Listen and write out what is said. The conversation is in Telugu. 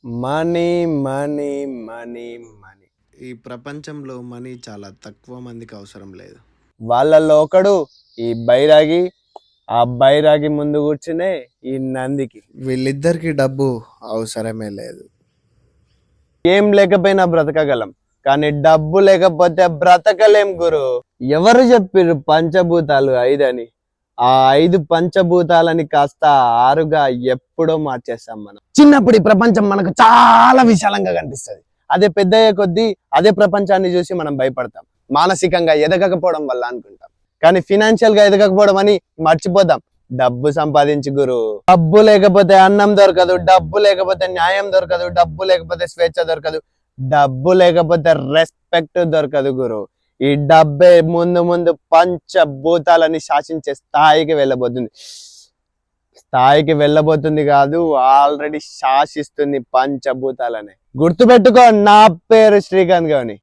Money money money money. ఈ ప్రపంచంలో మనీ చాలా తక్కువ మందికి అవసరం లేదు. వాళ్ళల్లో ఒకడు ఈ బైరాగి, ఆ బైరాగి ముందు కూర్చునే ఈ నందికి. వీళ్ళిద్దరికి డబ్బు అవసరమే లేదు. ఏం లేకపోయినా బ్రతకగలం, కానీ డబ్బు లేకపోతే బ్రతకలేం గురు. ఎవరు చెప్పిర్రు పంచభూతాలు 5 అని? ఆ 5 పంచభూతాలని కాస్త 6గా ఎప్పుడో మార్చేస్తాం మనం. చిన్నప్పుడు ఈ ప్రపంచం మనకు చాలా విశాలంగా కనిపిస్తుంది. అదే పెద్దయ్యే కొద్దీ అదే ప్రపంచాన్ని చూసి మనం భయపడతాం. మానసికంగా ఎదగకపోవడం వల్ల అనుకుంటాం, కానీ ఫినాన్షియల్ గా ఎదగకపోవడం అని మర్చిపోతాం. డబ్బు సంపాదించు గురు. డబ్బు లేకపోతే అన్నం దొరకదు, డబ్బు లేకపోతే న్యాయం దొరకదు, డబ్బు లేకపోతే స్వేచ్ఛ దొరకదు, డబ్బు లేకపోతే రెస్పెక్ట్ దొరకదు గురు. ఈ డబ్బే ముందు ముందు పంచభూతాలని శాసించే స్థాయికి వెళ్ళబోతుంది కాదు, ఆల్రెడీ శాసిస్తుంది పంచభూతాలని. గుర్తుపెట్టుకో, నా పేరు శ్రీకాంత్ గౌని.